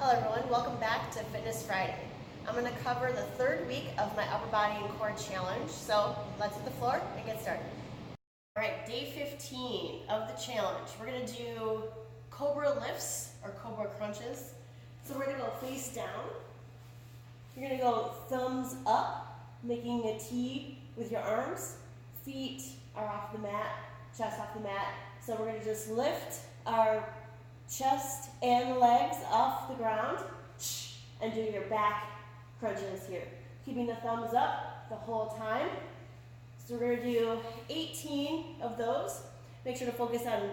Hello everyone, welcome back to Fitness Friday. I'm going to cover the third week of my upper body and core challenge, so let's hit the floor and get started. Alright, day 15 of the challenge. We're going to do cobra lifts or cobra crunches. So we're going to go face down. You're going to go thumbs up, making a T with your arms. Feet are off the mat, chest off the mat. So we're going to just lift our chest and legs off the ground and do your back crunches here. Keeping the thumbs up the whole time. So we're going to do 18 of those. Make sure to focus on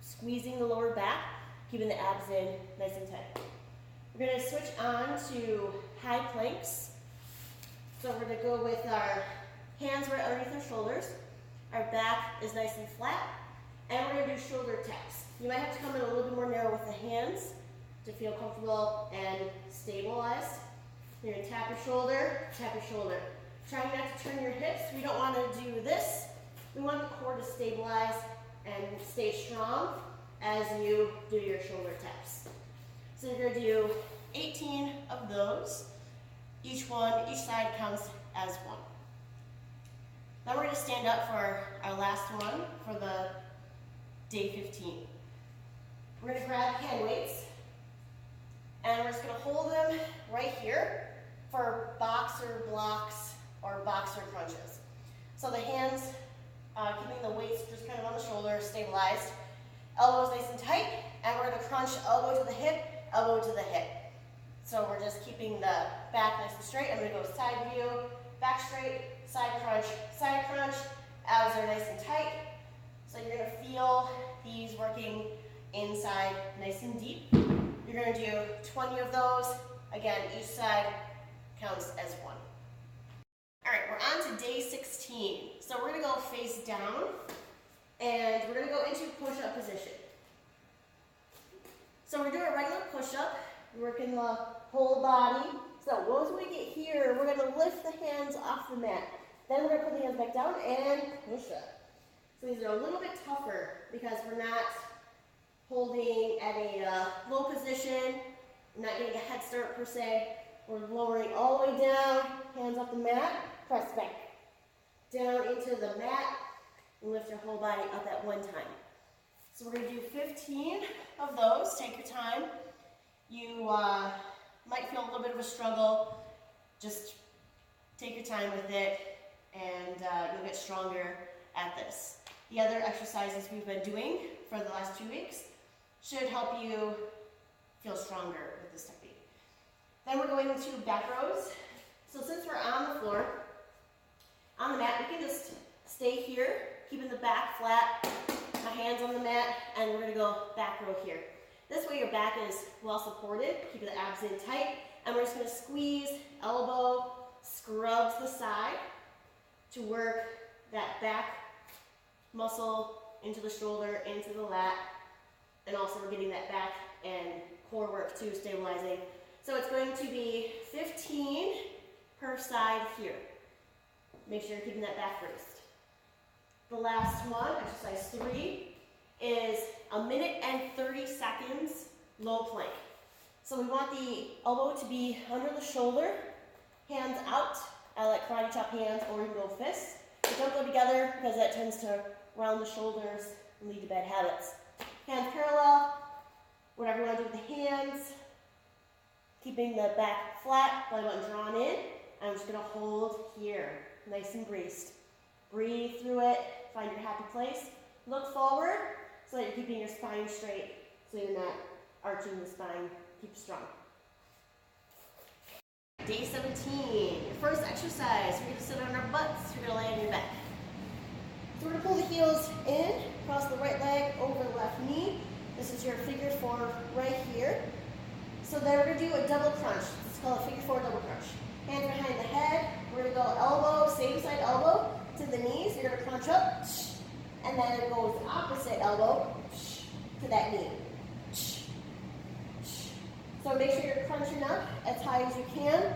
squeezing the lower back, keeping the abs in nice and tight. We're going to switch on to high planks. So we're going to go with our hands right underneath our shoulders. Our back is nice and flat. And we're going to do shoulder taps. You might have to come in a little bit more narrow with the hands to feel comfortable and stabilized. You're going to tap your shoulder, tap your shoulder. Try not to turn your hips. We don't want to do this. We want the core to stabilize and stay strong as you do your shoulder taps. So you're going to do 18 of those. Each side counts as one. Now we're going to stand up for our last one for the day 15. We're going to grab hand weights, and we're just going to hold them right here for boxer blocks or boxer crunches. So the hands, keeping the weights just kind of on the shoulder, stabilized. Elbows nice and tight, and we're going to crunch elbow to the hip, elbow to the hip. So we're just keeping the back nice and straight. I'm going to go side view, back straight, side crunch, abs are nice and tight. So you're going to feel these working inside nice and deep. You're going to do 20 of those. Again, each side counts as one. All right, we're on to day 16. So we're going to go face down, and we're going to go into push-up position. So we're doing a regular push-up, working the whole body. So once we get here, we're going to lift the hands off the mat. Then we're going to put the hands back down and push up. So these are a little bit tougher because we're not holding at a low position, not getting a head start per se. We're lowering all the way down, hands off the mat, press back. Down into the mat, and lift your whole body up at one time. So we're going to do 15 of those. Take your time. You might feel a little bit of a struggle. Just take your time with it, and you'll get stronger at this. The other exercises we've been doing for the last 2 weeks should help you feel stronger with this technique. Then we're going into back rows. So since we're on the floor, on the mat, we can just stay here, keeping the back flat, my hands on the mat, and we're going to go back row here. This way your back is well supported, keeping the abs in tight, and we're just going to squeeze, elbow, scrub to the side to work that back muscle into the shoulder, into the lat, and also we're getting that back and core work too, stabilizing. So it's going to be 15 per side here. Make sure you're keeping that back braced. The last one, exercise 3, is 1 minute and 30 seconds low plank. So we want the elbow to be under the shoulder, hands out. I like karate chop hands or you can go fists. But don't go together because that tends to round the shoulders and lead to bad habits. Hands parallel, whatever you want to do with the hands. Keeping the back flat, belly button drawn in. I'm just going to hold here, nice and braced. Breathe through it, find your happy place. Look forward so that you're keeping your spine straight, so you're not arching the spine. Keep strong. Day 17, your first exercise. We're going to sit on our butts, you're going to lay on your back. So we're going to pull the heels in, cross the right leg over the left knee. This is your figure 4 right here. So then we're going to do a double crunch. It's called a figure 4 double crunch. Hands behind the head. We're going to go elbow, same side elbow to the knees. You're going to crunch up, and then it goes opposite elbow to that knee. So make sure you're crunching up as high as you can.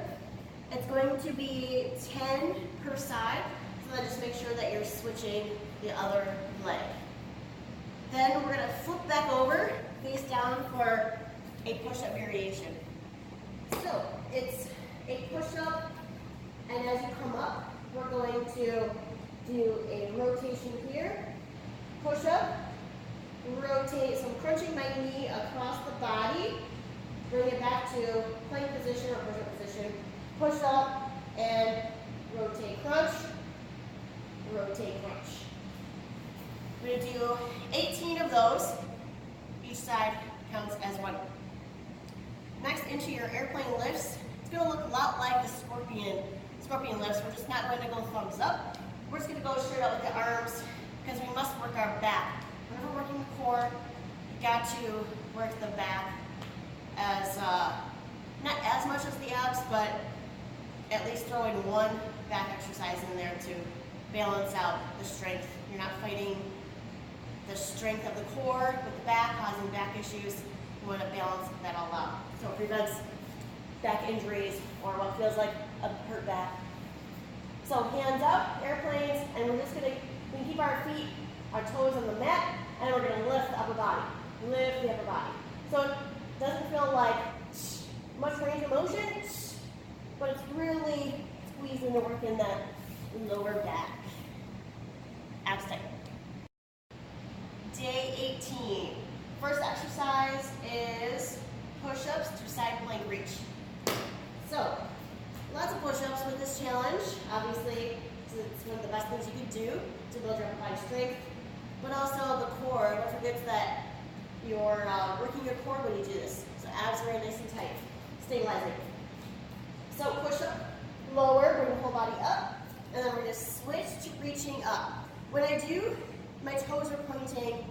It's going to be 10 per side, so then just make sure that you're switching the other leg. Then we're going to flip back over, face down for a push-up variation. So it's a push-up, and as you come up, we're going to do a rotation here. Push-up, rotate, so I'm crunching my knee across the body, bring it back to plank position or push-up position. Push up and rotate, crunch, rotate, crunch. We're going to do 18 of those. Each side counts as one. Next, into your airplane lifts. It's going to look a lot like the scorpion lifts. We're just not going to go thumbs up. We're just going to go straight out with the arms because we must work our back. Whenever we're working the core, you got to work the back as, not as much as the abs, but at least throwing one back exercise in there to balance out the strength. You're not fighting the strength of the core with the back, causing back issues. You want to balance that all out. So it prevents back injuries or what feels like a hurt back. So hands up, airplanes, and we're just going to keep our feet, our toes on the mat, and we're going to lift the upper body. Lift the upper body. So it doesn't feel like much range of motion, but it's really squeezing to work in that lower back. Abs tight. Day 18. First exercise is push-ups to side plank reach. So, lots of push-ups with this challenge. Obviously, it's one of the best things you can do to build your upper body strength, but also the core. Don't forget that you're working your core when you do this. So abs are very nice and tight, stabilizing. So push-up, lower, bring the whole body up, and then we're going to switch to reaching up. When I do, my toes are pointing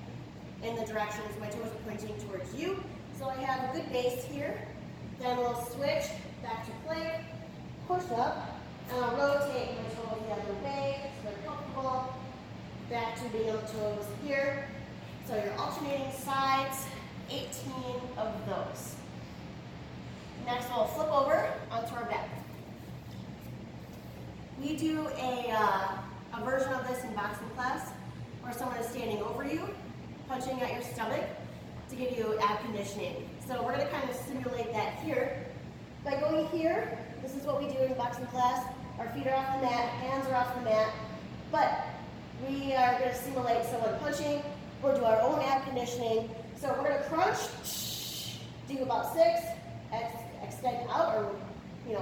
in the directions, my toes are pointing towards you. So I have a good base here. Then we'll switch back to plank, push up, and I'll rotate my toes the other way so they're comfortable. Back to being on the toes here. So you're alternating sides, 18 of those. Next we'll flip over onto our back. We do a version of this in boxing class where someone is standing over you, punching at your stomach to give you ab conditioning. So we're going to kind of simulate that here. By going here, this is what we do in boxing class. Our feet are off the mat, hands are off the mat, but we are going to simulate someone punching. We'll do our own ab conditioning. So we're going to crunch, do about 6, extend out, or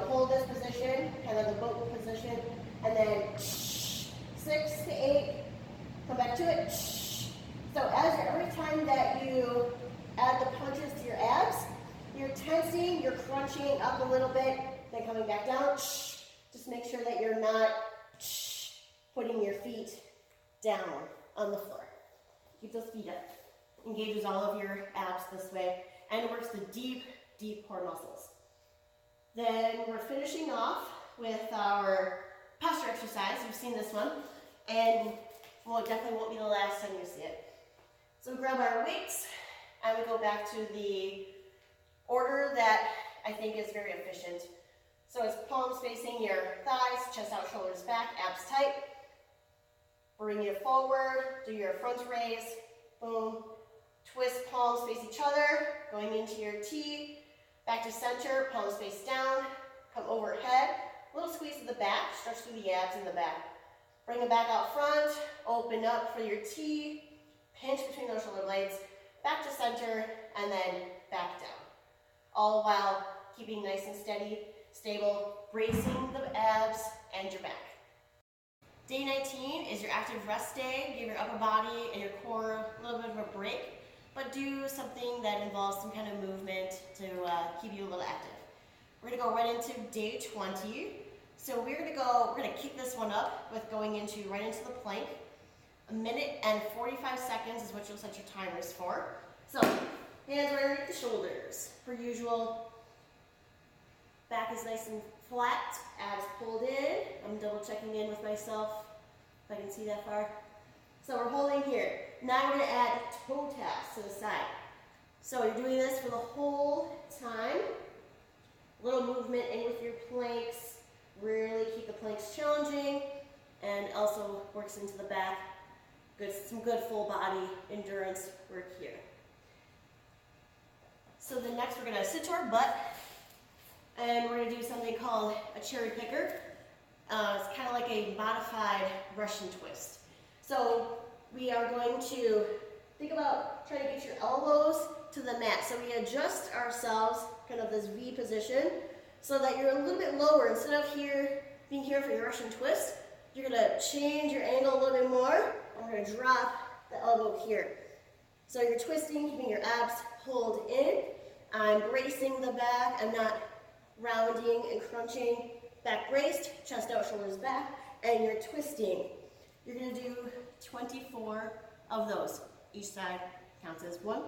hold this position, kind of the boat position, and then 6 to 8, come back to it. So every time that you add the punches to your abs, you're tensing, you're crunching up a little bit, then coming back down. Just make sure that you're not putting your feet down on the floor. Keep those feet up. Engages all of your abs this way, and it works the deep, deep core muscles. Then we're finishing off with our posture exercise. You've seen this one, and it definitely won't be the last time you see it. So we grab our weights, and we go back to the order that I think is very efficient. So it's palms facing your thighs, chest out, shoulders back, abs tight. Bring it forward, do your front raise, boom. Twist palms face each other, going into your T, back to center, palms face down, come overhead, little squeeze to the back, stretch through the abs in the back. Bring it back out front, open up for your T, pinch between those shoulder blades, back to center, and then back down. All while keeping nice and steady, stable, bracing the abs and your back. Day 19 is your active rest day. Give your upper body and your core a little bit of a break, but do something that involves some kind of movement to keep you a little active. We're gonna go right into day 20. So we're gonna kick this one up with going right into the plank. 1 minute and 45 seconds is what you'll set your timers for. So hands right underneath the shoulders. Per usual, back is nice and flat, abs pulled in. I'm double checking in with myself if I can see that far. So we're holding here. Now we're going to add toe taps to the side. So you're doing this for the whole time. A little movement in with your planks. Really keep the planks challenging, and also works into the back. Some good full body endurance work here. So then next we're going to sit to our butt, And we're going to do something called a cherry picker. It's kind of like a modified Russian twist. So we are going to think about trying to get your elbows to the mat. So we adjust ourselves, kind of this V position, so that you're a little bit lower. Instead of being here for your Russian twist, you're going to change your angle a little bit more, and we're going to drop the elbow here. So you're twisting, keeping your abs pulled in. I'm bracing the back. I'm not rounding and crunching. Back braced, chest out, shoulders back, and you're twisting. You're going to do 24 of those. Each side counts as one.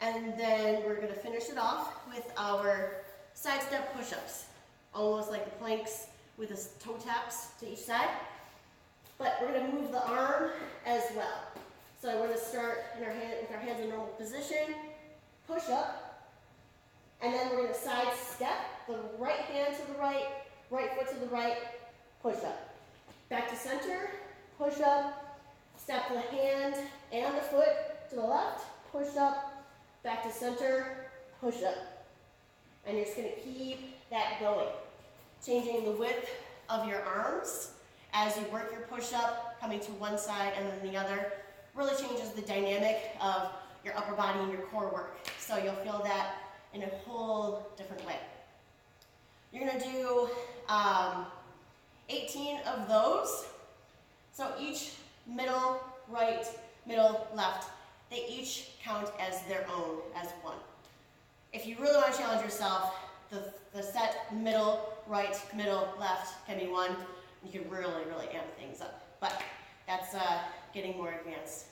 And then we're going to finish it off with our side step push-ups. Almost like the planks with the toe taps to each side. But we're going to move the arm as well. So we're going to start with our hands in normal position, push up, and then we're going to side step the right hand to the right, right foot to the right, push up. Back to center, push up, step the hand and the foot to the left, push up, back to center, push up. And you're just going to keep that going. Changing the width of your arms as you work your push up, coming to one side and then the other. Really changes the dynamic of your upper body and your core work. So you'll feel that in a whole different way. You're going to do 18 of those. So each middle, right, middle, left, they each count as their own, as one. If you really want to challenge yourself, the set middle, right, middle, left can be one. You can really, really amp things up. But that's getting more advanced.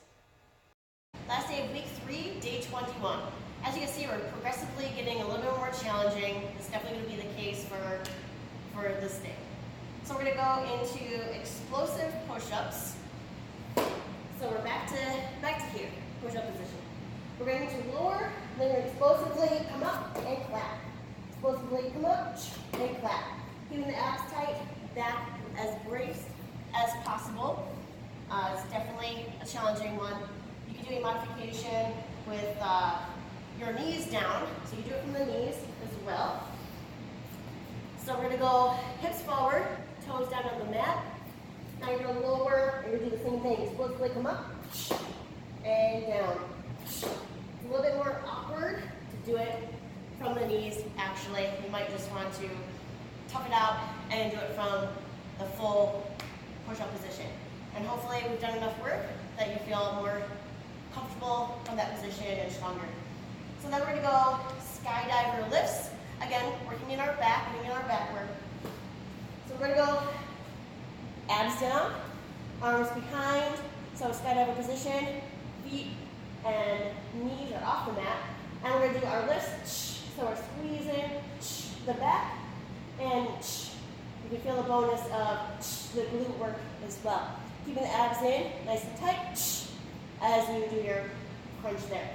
Last day of week 3, day 21. As you can see, we're progressively getting a little bit more challenging. It's definitely going to be the case for this day. So we're going to go into explosive push-ups. So we're back to here, push-up position. We're going to lower, then we're going to explosively come up and clap. Explosively come up and clap. Keeping the abs tight, back as braced as possible. It's definitely a challenging one. You can do a modification with your knees down, so you do it from the knees as well. So we're going to go hips forward, toes down on the mat. Now you're going to lower, and you're going to do the same thing. Explosively come up and down. It's a little bit more awkward to do it from the knees, actually. You might just want to tough it out and do it from the full push-up position. And hopefully we've done enough work that you feel more comfortable from that position and stronger. So then we're going to go skydiver lifts. Again, working in our back, work. So we're going to go abs down, arms behind, so skydiver position, feet and knees are off the mat. And we're going to do our lifts, so we're squeezing the back, and you can feel the bonus of the glute work as well. Keeping the abs in, nice and tight, as you do your crunch there.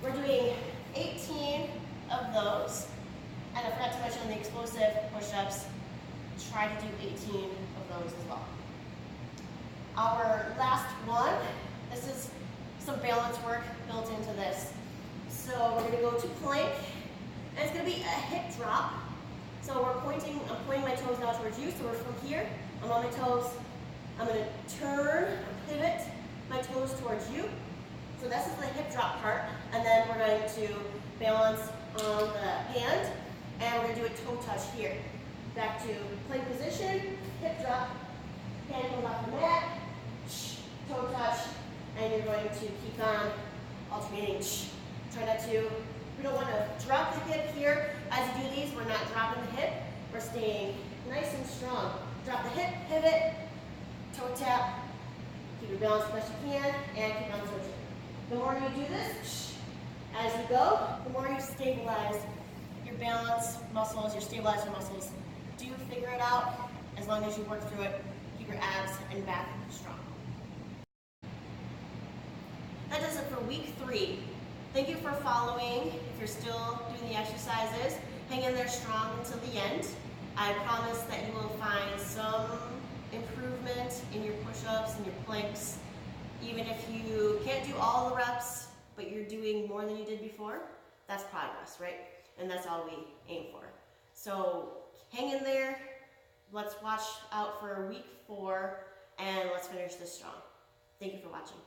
We're doing 18 of those, and I forgot to mention the explosive push-ups. Try to do 18 of those as well. Our last one, this is some balance work built into this. So we're going to go to plank, and it's going to be a hip drop. So I'm pointing my toes now towards you, so we're from here, I'm on my toes. I'm going to turn, pivot my toes towards you. So this is the hip drop part, and then we're going to balance on the hand, and we're going to do a toe touch here. Back to plank position, hip drop, hand comes off the mat, toe touch, and you're going to keep on alternating. Try not to, we don't want to drop the hip here. As you do these, we're not dropping the hip, we're staying nice and strong. Drop the hip, pivot, toe tap, keep your balance as best you can, and keep on switching. The more you do this, as you go, the more you stabilize your balance muscles, your stabilizer muscles. Do figure it out as long as you work through it. Keep your abs and back strong. That does it for week 3. Thank you for following. If you're still doing the exercises, hang in there strong until the end. I promise that you will find some improvement in your push-ups and your planks. Even if you can't do all the reps, but you're doing more than you did before, that's progress, right? And that's all we aim for. So hang in there. Let's watch out for week 4 and let's finish this strong. Thank you for watching.